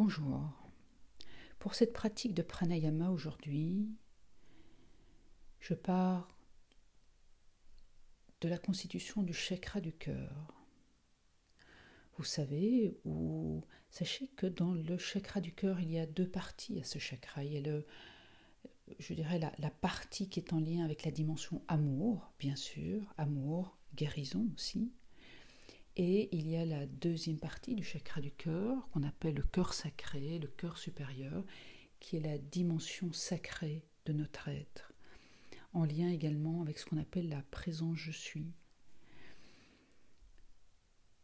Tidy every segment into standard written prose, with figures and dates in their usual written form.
Bonjour. Pour cette pratique de pranayama aujourd'hui, je pars de la constitution du chakra du cœur. Vous savez, ou sachez que dans le chakra du cœur, il y a deux parties à ce chakra. Il y a la partie qui est en lien avec la dimension amour, bien sûr, amour, guérison aussi. Et il y a la deuxième partie du chakra du cœur, qu'on appelle le cœur sacré, le cœur supérieur, qui est la dimension sacrée de notre être, en lien également avec ce qu'on appelle la présence je suis.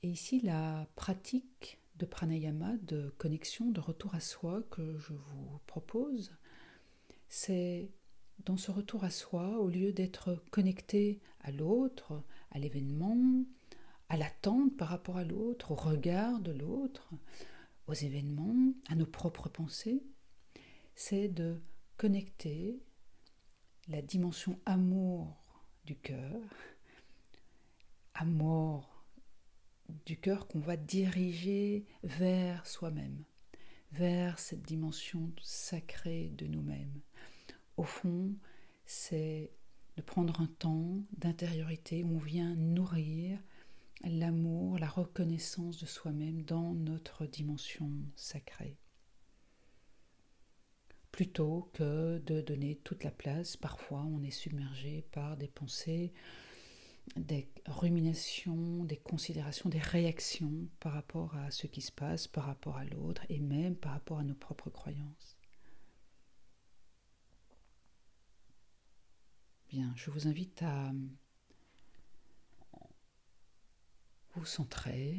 Et ici, la pratique de pranayama, de connexion, de retour à soi que je vous propose, c'est dans ce retour à soi, au lieu d'être connecté à l'autre, à l'événement, à l'attente par rapport à l'autre, au regard de l'autre, aux événements, à nos propres pensées, c'est de connecter la dimension amour du cœur, amour du cœur qu'on va diriger vers soi-même, vers cette dimension sacrée de nous-mêmes. Au fond, c'est de prendre un temps d'intériorité où on vient nourrir l'amour, la reconnaissance de soi-même dans notre dimension sacrée. Plutôt que de donner toute la place, parfois on est submergé par des pensées, des ruminations, des considérations, des réactions par rapport à ce qui se passe, par rapport à l'autre et même par rapport à nos propres croyances. Bien, je vous invite à vous centrer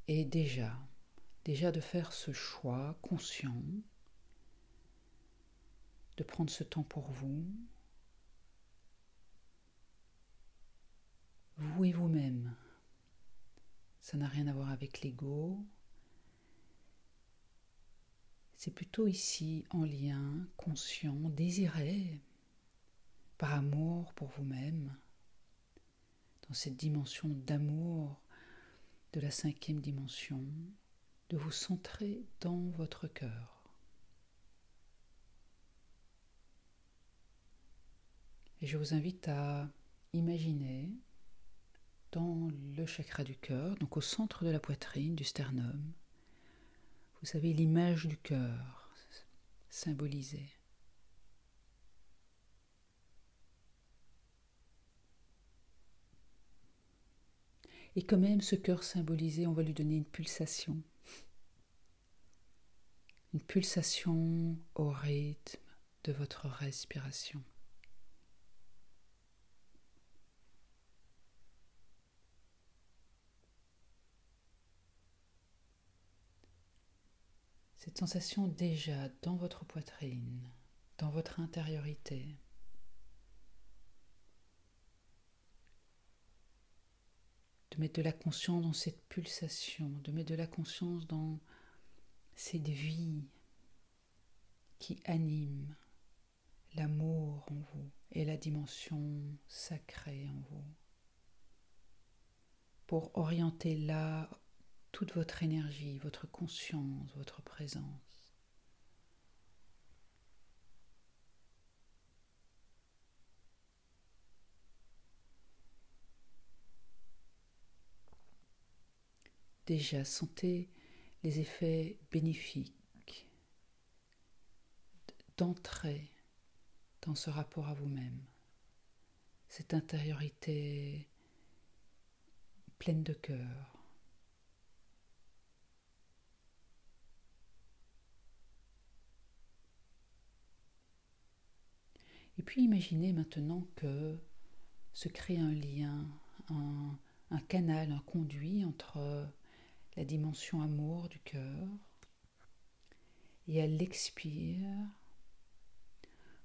et déjà de faire ce choix conscient, de prendre ce temps pour vous et vous-même. Ça n'a rien à voir avec l'ego. C'est plutôt ici en lien, conscient, désiré, par amour pour vous-même, dans cette dimension d'amour de la 5e dimension, de vous centrer dans votre cœur. Et je vous invite à imaginer dans le chakra du cœur, donc au centre de la poitrine, du sternum, vous savez l'image du cœur symbolisée. Et quand même, ce cœur symbolisé, on va lui donner une pulsation au rythme de votre respiration. Cette sensation déjà dans votre poitrine, dans votre intériorité. De mettre de la conscience dans cette pulsation, de mettre de la conscience dans cette vie qui anime l'amour en vous et la dimension sacrée en vous. Pour orienter là toute votre énergie, votre conscience, votre présence. Déjà, sentez les effets bénéfiques d'entrer dans ce rapport à vous-même, cette intériorité pleine de cœur. Et puis imaginez maintenant que se crée un lien, un canal, un conduit entre la dimension amour du cœur et à l'expire,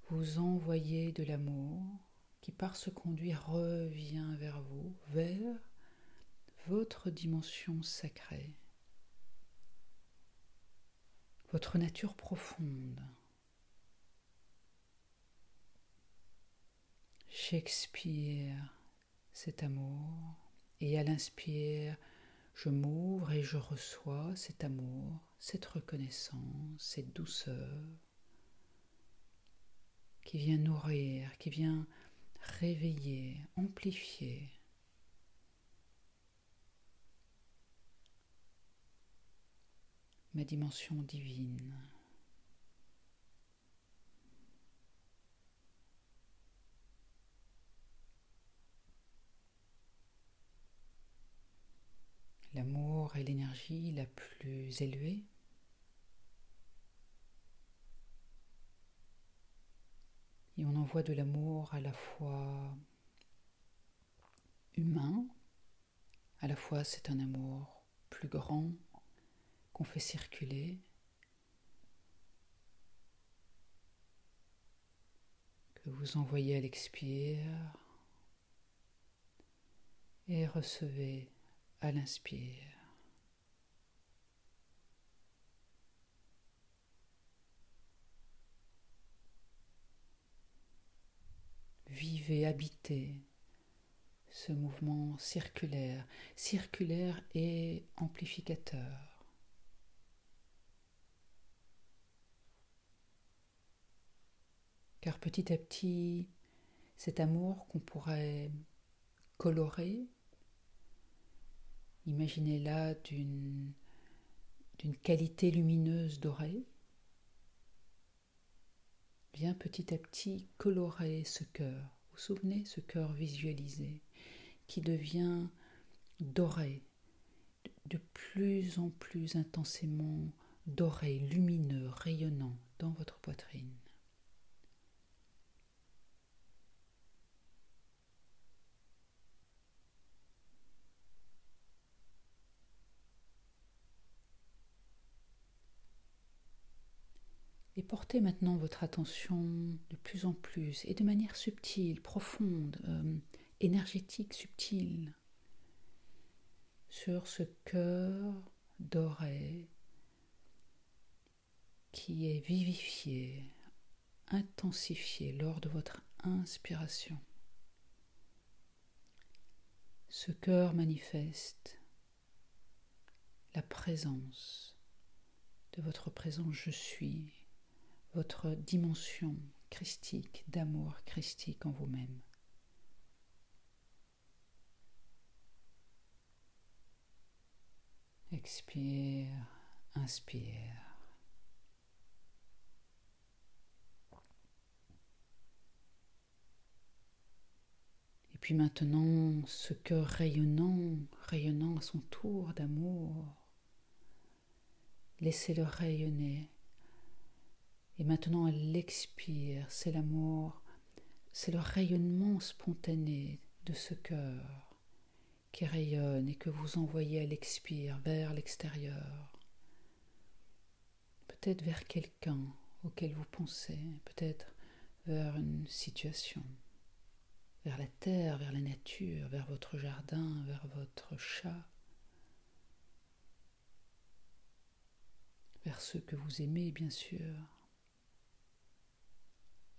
vous envoyez de l'amour qui par ce conduit revient vers vous, vers votre dimension sacrée, votre nature profonde. J'expire cet amour et à l'inspire, Je m'ouvre et je reçois cet amour, cette reconnaissance, cette douceur qui vient nourrir, qui vient réveiller, amplifier ma dimension divine. L'amour est l'énergie la plus élevée. Et on envoie de l'amour à la fois humain, à la fois c'est un amour plus grand qu'on fait circuler, que vous envoyez à l'expire et recevez à l'inspire. Vivez, habitez ce mouvement circulaire, circulaire et amplificateur. Car petit à petit, cet amour qu'on pourrait colorer, imaginez-la d'une qualité lumineuse dorée, vient petit à petit colorer ce cœur. Vous vous souvenez, ce cœur visualisé qui devient doré, de plus en plus intensément doré, lumineux, rayonnant dans votre poitrine. Et portez maintenant votre attention de plus en plus et de manière subtile, profonde, énergétique, subtile, sur ce cœur doré qui est vivifié, intensifié lors de votre inspiration. Ce cœur manifeste la présence de votre présent je suis, votre dimension christique, d'amour christique en vous-même. Expire, inspire. Et puis maintenant, ce cœur rayonnant, rayonnant à son tour d'amour, laissez-le rayonner. Et maintenant, elle l'expire, c'est l'amour, c'est le rayonnement spontané de ce cœur qui rayonne et que vous envoyez à l'expire vers l'extérieur. Peut-être vers quelqu'un auquel vous pensez, peut-être vers une situation, vers la terre, vers la nature, vers votre jardin, vers votre chat, vers ceux que vous aimez, bien sûr.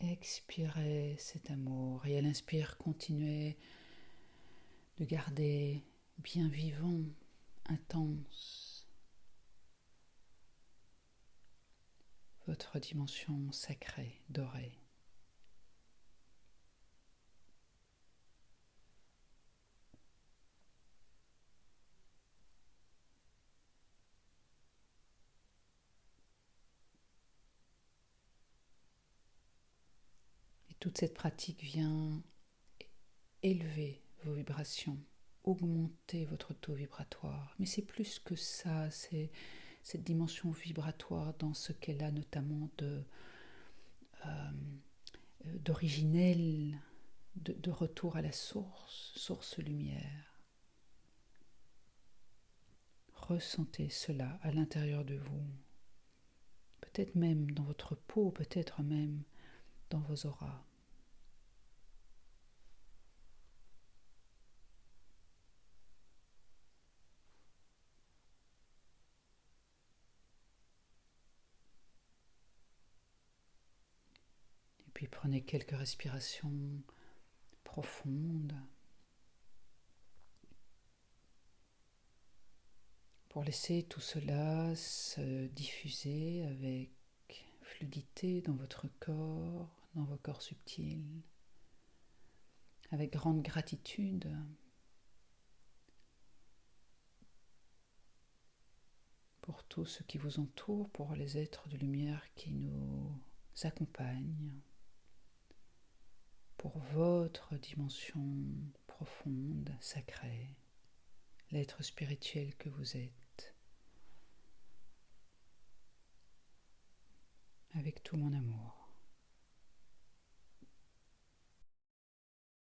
Expirez cet amour et à l'inspire, continuez de garder bien vivant, intense, votre dimension sacrée, dorée. Et toute cette pratique vient élever vos vibrations, augmenter votre taux vibratoire. Mais c'est plus que ça, c'est cette dimension vibratoire dans ce qu'elle a notamment d'originel, de retour à la source, source lumière. Ressentez cela à l'intérieur de vous, peut-être même dans votre peau, peut-être même dans vos auras. Et puis prenez quelques respirations profondes. pour laisser tout cela se diffuser avec fluidité dans votre corps, dans vos corps subtils, avec grande gratitude pour tout ce qui vous entoure, pour les êtres de lumière qui nous accompagnent, pour votre dimension profonde, sacrée, l'être spirituel que vous êtes, avec tout mon amour.